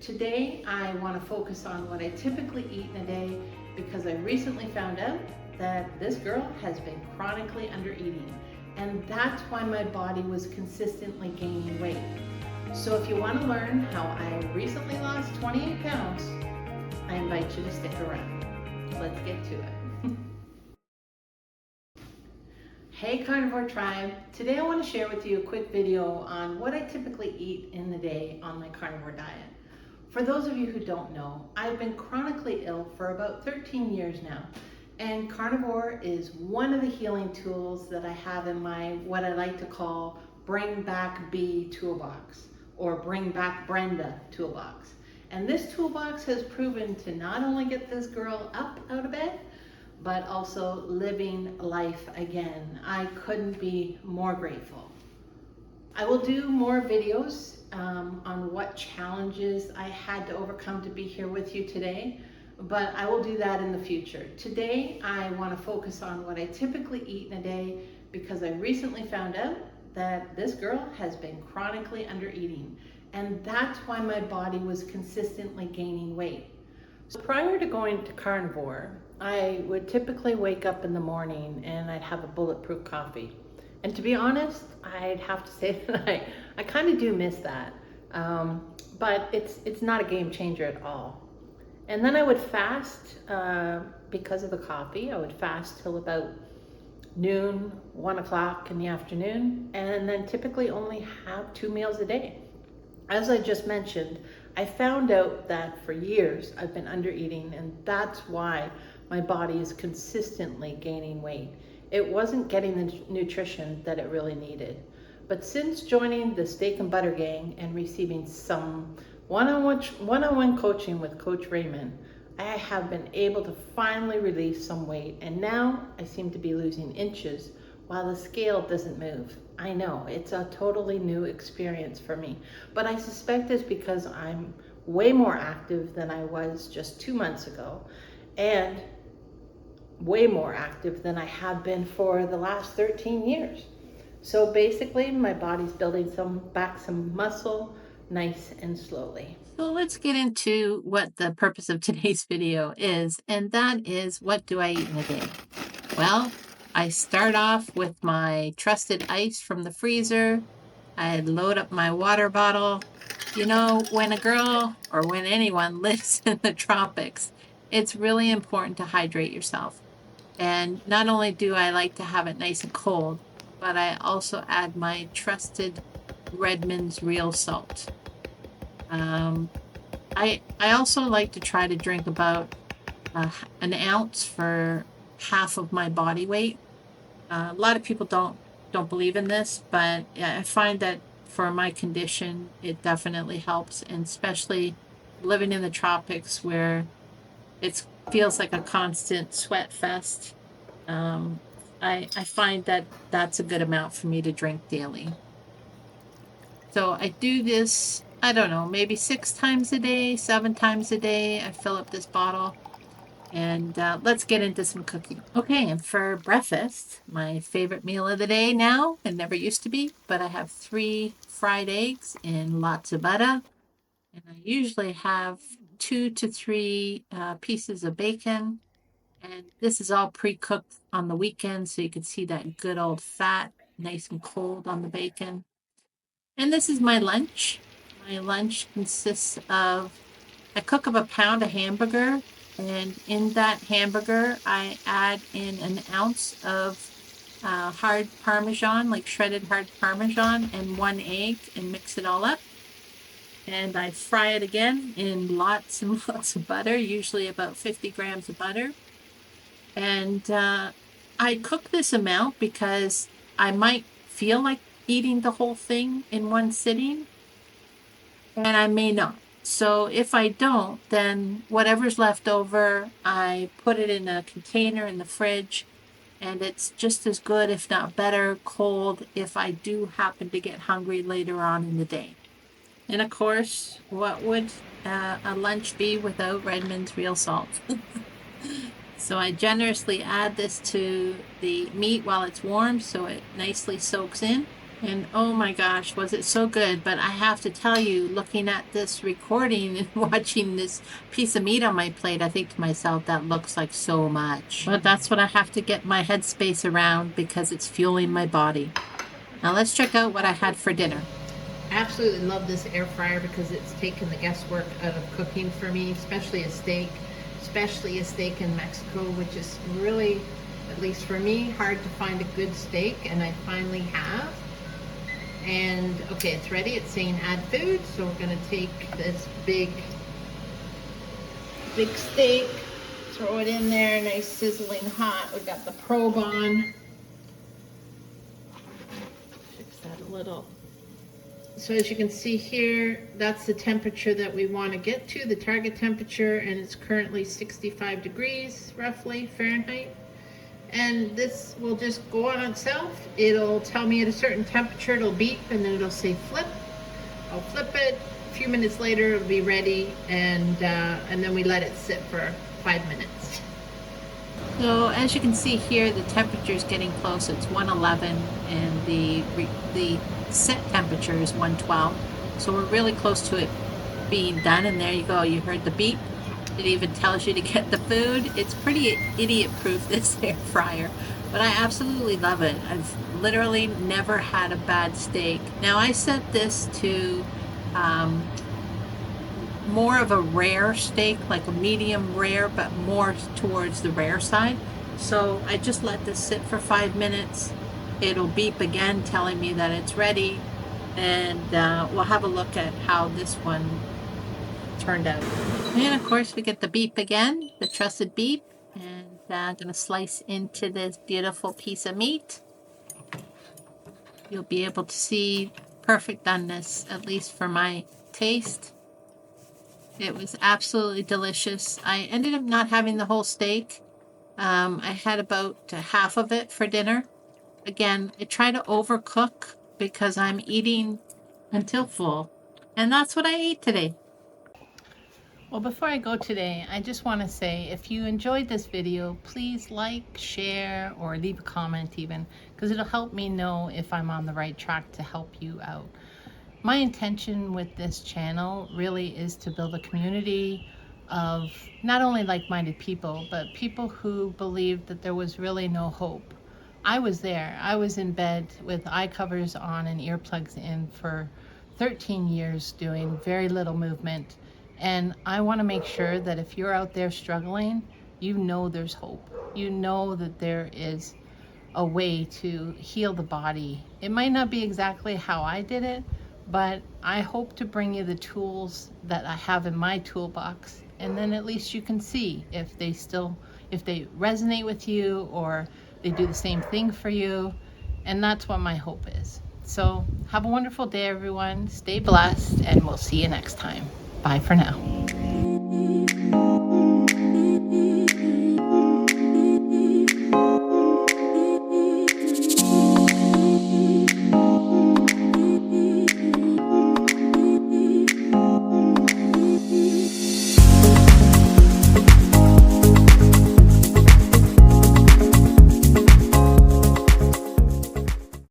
Today I want to focus on what I typically eat in a day because I recently found out that this girl has been chronically undereating, and that's why my body was consistently gaining weight. So if you want to learn how I recently lost 28 pounds, I invite you to stick around. Let's get to it. Hey Carnivore Tribe, today I want to share with you a quick video on what I typically eat in the day on my carnivore diet. For those of you who don't know, I've been chronically ill for about 13 years now, and carnivore is one of the healing tools that I have in my, what I like to call, Bring Back B toolbox, or Bring Back Brenda toolbox. And this toolbox has proven to not only get this girl up out of bed, but also living life again. I couldn't be more grateful. I will do more videos on what challenges I had to overcome to be here with you today, but I will do that in the future. Today, I want to focus on what I typically eat in a day because I recently found out that this girl has been chronically undereating, and that's why my body was consistently gaining weight. So prior to going to carnivore, I would typically wake up in the morning and I'd have a bulletproof coffee. And to be honest, I'd have to say that I kind of do miss that. But it's not a game changer at all. And then I would fast because of the coffee. I would fast till about noon, 1 o'clock in the afternoon, and then typically only have 2 meals a day. As I just mentioned, I found out that for years I've been undereating, and that's why my body is consistently gaining weight. It wasn't getting the nutrition that it really needed. But since joining the Steak and Butter Gang and receiving some one-on-one coaching with Coach Raymond, I have been able to finally release some weight, and now I seem to be losing inches while the scale doesn't move. I know, it's a totally new experience for me, but I suspect it's because I'm way more active than I was just 2 months ago, and way more active than I have been for the last 13 years. So basically, my body's building back some muscle, nice and slowly. So let's get into what the purpose of today's video is, and that is, what do I eat in a day? Well, I start off with my trusted ice from the freezer. I load up my water bottle. You know, when a girl or when anyone lives in the tropics, it's really important to hydrate yourself. And not only do I like to have it nice and cold, but I also add my trusted Redmond's real salt. I also like to try to drink about an ounce for half of my body weight. A lot of people don't believe in this, but I find that for my condition, it definitely helps, and especially living in the tropics where it feels like a constant sweat fest. I find that that's a good amount for me to drink daily. So I do this, I don't know, maybe 6 times a day, 7 times a day. I fill up this bottle. And let's get into some cooking. Okay, and for breakfast, my favorite meal of the day now, it never used to be, but I have 3 fried eggs and lots of butter. And I usually have 2 to 3 pieces of bacon. And this is all pre-cooked on the weekend, so you can see that good old fat, nice and cold on the bacon. And this is my lunch. My lunch consists of, I cook up a pound of hamburger, and in that hamburger, I add in an ounce of hard Parmesan, like shredded hard Parmesan, and 1 egg, and mix it all up. And I fry it again in lots and lots of butter, usually about 50 grams of butter. And I cook this amount because I might feel like eating the whole thing in one sitting, and I may not. So if I don't, then whatever's left over, I put it in a container in the fridge, and it's just as good, if not better, cold if I do happen to get hungry later on in the day. And of course, what would a lunch be without Redmond's real salt? So I generously add this to the meat while it's warm so it nicely soaks in. And oh my gosh, was it so good. But I have to tell you, looking at this recording and watching this piece of meat on my plate, I think to myself, that looks like so much. But that's what I have to get my headspace around because it's fueling my body. Now let's check out what I had for dinner. I absolutely love this air fryer because it's taken the guesswork out of cooking for me, especially a steak in Mexico, which is really, at least for me, hard to find a good steak, and I finally have. And okay, it's ready. It's saying add food, so we're gonna take this big steak, throw it in there, nice sizzling hot. We got the probe on. Fix that a little. So as you can see here, that's the temperature that we want to get to, the target temperature, and it's currently 65 degrees roughly Fahrenheit. And this will just go on itself. It'll tell me at a certain temperature, it'll beep, and then it'll say flip. I'll flip it. A few minutes later, it'll be ready, and then we let it sit for 5 minutes. So as you can see here, the temperature is getting close. It's 111, and the set temperature is 112. So we're really close to it being done. And there you go. You heard the beep. It even tells you to get the food. It's pretty idiot-proof, this air fryer, but I absolutely love it. I've literally never had a bad steak. Now I set this to more of a rare steak, like a medium rare, but more towards the rare side. So I just let this sit for 5 minutes. It'll beep again telling me that it's ready, and we'll have a look at how this one turned out. And of course we get the beep again, the trusted beep, and I'm gonna slice into this beautiful piece of meat. You'll be able to see perfect doneness, at least for my taste. It was absolutely delicious. I ended up not having the whole steak. I had about half of it for dinner. Again, I try to overcook because I'm eating until full, and that's what I ate today. Well, before I go today, I just want to say, if you enjoyed this video, please like, share, or leave a comment even, because it'll help me know if I'm on the right track to help you out. My intention with this channel really is to build a community of not only like-minded people, but people who believed that there was really no hope. I was there. I was in bed with eye covers on and earplugs in for 13 years doing very little movement. And I want to make sure that if you're out there struggling, you know there's hope. You know that there is a way to heal the body. It might not be exactly how I did it, but I hope to bring you the tools that I have in my toolbox, and then at least you can see if they resonate with you or they do the same thing for you. And that's what my hope is. So have a wonderful day, everyone. Stay blessed, and we'll see you next time. Bye for now.